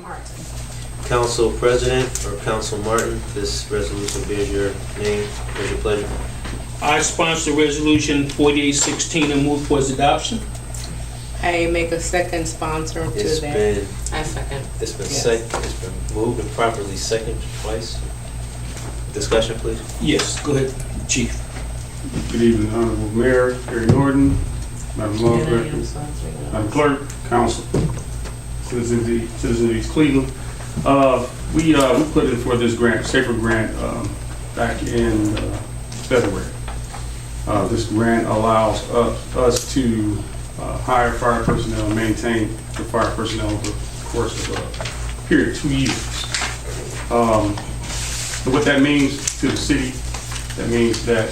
Martin. Council President or Council Martin, this resolution bears your name. What's your pleasure? I sponsor resolution 4816 and move for its adoption. I make a second sponsor to It's that. been I second. it's been Yes. it's been moved and properly seconded twice. Discussion, please. Yes, go ahead, Chief. Good evening, Honorable Mayor Gary Norton, Madam Law Director, Madam Clerk, Council, citizens of East Cleveland. We put in for this grant, safer grant, back in February. This grant allows us to hire fire personnel and maintain the fire personnel over the course of a period of 2 years. So what that means to the city, that means that,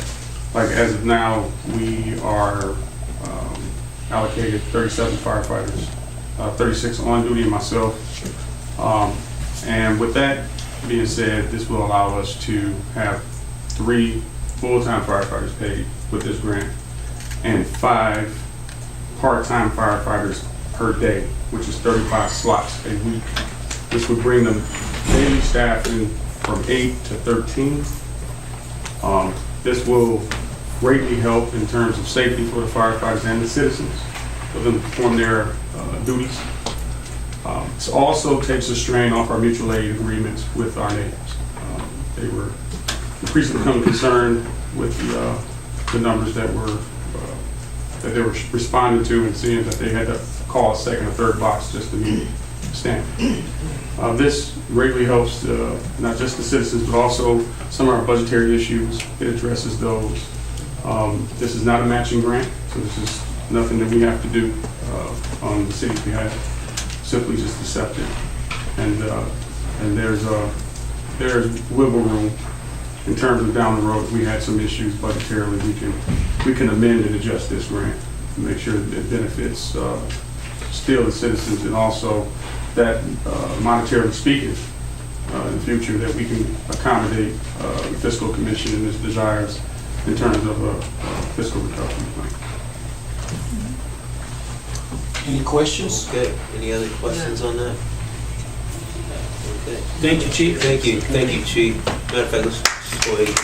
like, as of now, we are allocated 37 firefighters, 36 on duty and myself. And with that being said, this will allow us to have 3 full-time firefighters paid with this grant and 5 part-time firefighters per day, which is 35 slots a week. This would bring them daily staffing from 8 to 13. This will greatly help in terms of safety for the firefighters and the citizens, for them to perform their duties. This also takes a strain off our mutual aid agreements with our neighbors. They were increasingly becoming concerned with the numbers that they were responding to, and seeing that they had to call a second or third box just to meet standard. This greatly helps not just the citizens, but also some of our budgetary issues. It addresses those. This is not a matching grant, so this is nothing that we have to do on the city's behalf. Simply just accept it. And there's wiggle room in terms of down the road. If we had some issues budgetarily, we can amend and adjust this grant to make sure that it benefits still the citizens, and also that monetarily speaking, in the future, that we can accommodate the fiscal commission and its desires in terms of a fiscal recovery plan. Any questions? Okay. Any other questions on that? Okay. Thank you, Chief. Thank you, Chief. Matter of fact, let's go ahead and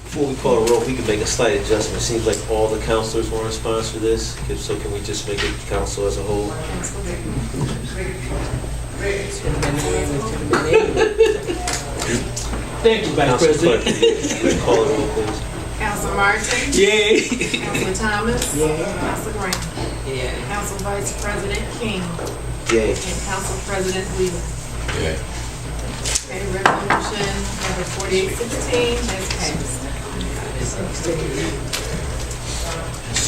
before we call a roll, we can make a slight adjustment. It seems like all the councilors want to sponsor this. So can we just make it council as a whole? Thank you, Vice Council President. Clerk, would you call a roll, please? Council Martin. Yay. Council Thomas. Council Grant. Council Vice President King. Yay. And Council President Wheeler. Yeah. Okay, resolution number 4816 has passed.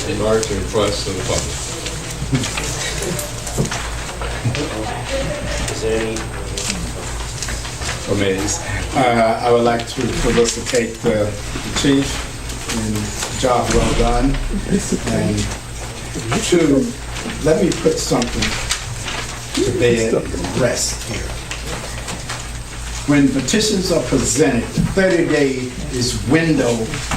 In order to request to the public. Is there any? Amazed. I would like to felicitate the chief and job well done. And to let me put something to bed and rest here. When petitions are presented, the 30-day is window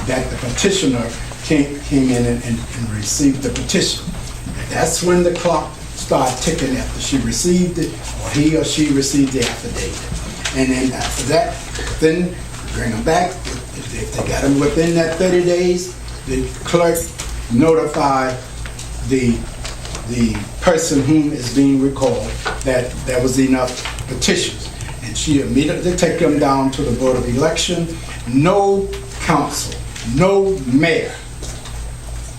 that the petitioner came in and received the petition. And that's when the clock started ticking after she received it, or he or she received the affidavit. And then after that, then bring them back. If they got them within that 30 days, the clerk notified the person whom is being recalled that there was enough petitions. And she immediately take them down to the Board of Election. No council, no mayor,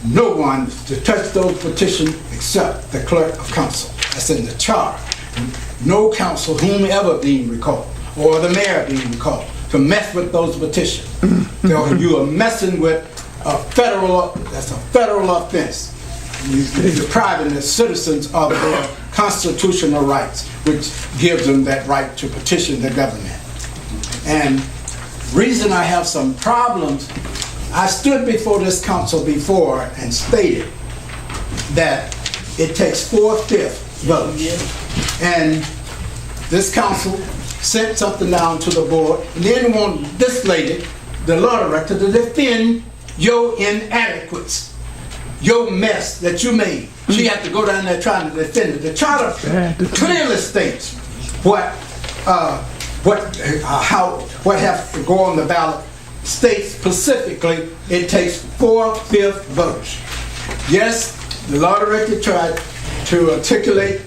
no one to touch those petitions except the clerk of council. That's in the charter. No council, whomever being recalled, or the mayor being recalled, to mess with those petitions. So you are messing with that's a federal offense. You're depriving the citizens of their constitutional rights, which gives them that right to petition the government. And reason I have some problems, I stood before this council before and stated that it takes 4/5 votes. And this council sent something down to the board, and then want this lady, the law director, to defend your inadequacies. your mess that you made. She had to go down there trying to defend it. The charter clearly states what has to go on the ballot. States specifically it takes 4/5 votes. Yes, the law director tried to articulate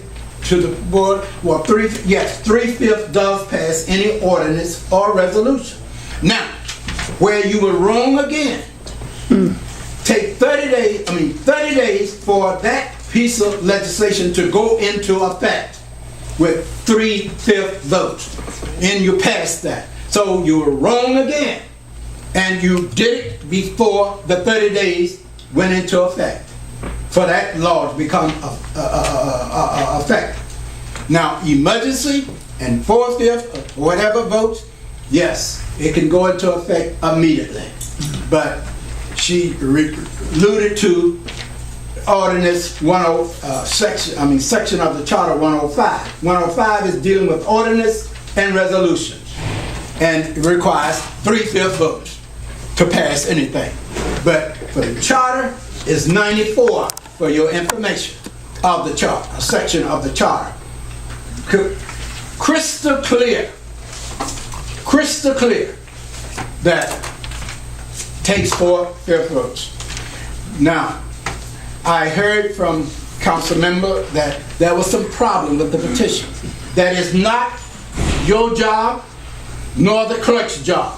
to the board, well, 3/5 does pass any ordinance or resolution. Now, where you were wrong again, take 30 days for that piece of legislation to go into effect with 3/5 votes, and you passed that. So you were wrong again, and you did it before the 30 days went into effect for that law to become effective. Now, emergency and 4/5 or whatever votes, yes, it can go into effect immediately. But she alluded to ordinance section of the charter 105. 105 is dealing with ordinance and resolutions, and it requires 3/5 votes to pass anything. But for the charter, it's 94 for your information of the charter, a section of the charter. Crystal clear that takes 4/5 votes. Now, I heard from council member that there was some problem with the petition. That is not your job nor the clerk's job.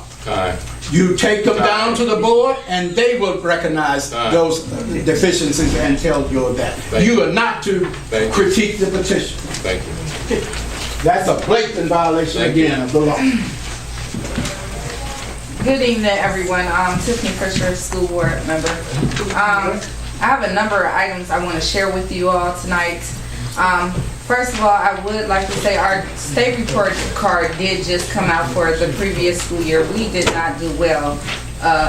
You take them down to the board and they will recognize those deficiencies and tell you that. You are not to critique the petition. Thank you. That's a blatant violation again of the law. Good evening, everyone. Tiffany Fisher, school board member. I have a number of items I want to share with you all tonight. First of all, I would like to say our state report card did just come out for the previous school year. We did not do well,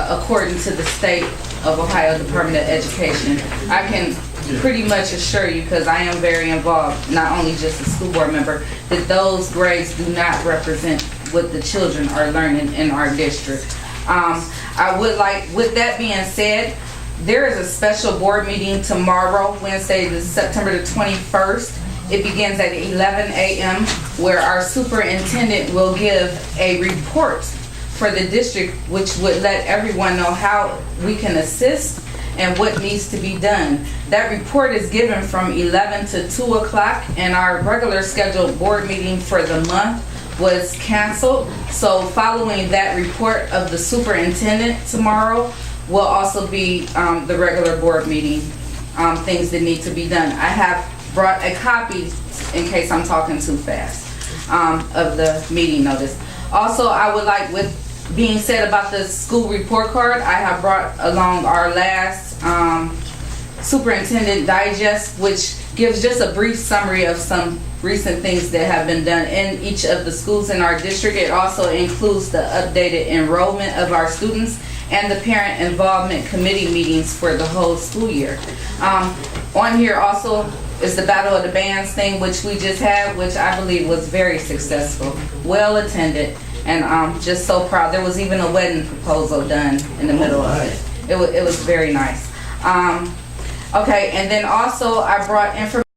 according to the state of Ohio Department of Education. I can pretty much assure you, because I am very involved, not only just a school board member, that those grades do not represent what the children are learning in our district. I would like, with that being said, there is a special board meeting tomorrow, Wednesday, September the 21st. It begins at 11 a.m. where our superintendent will give a report for the district, which would let everyone know how we can assist and what needs to be done. That report is given from 11 to 2 o'clock, and our regular scheduled board meeting for the month was canceled. So following that report of the superintendent tomorrow will also be the regular board meeting, things that need to be done. I have brought a copy, in case I'm talking too fast, of the meeting notice. Also, I would like, with being said about the school report card, I have brought along our last superintendent digest, which gives just a brief summary of some recent things that have been done in each of the schools in our district. It also includes the updated enrollment of our students and the parent involvement committee meetings for the whole school year. On here also is the Battle of the Bands thing, which we just had, which I believe was very successful, well attended, and I'm just so proud. There was even a wedding proposal done in the middle of it. It was very nice. Okay, and then also I brought information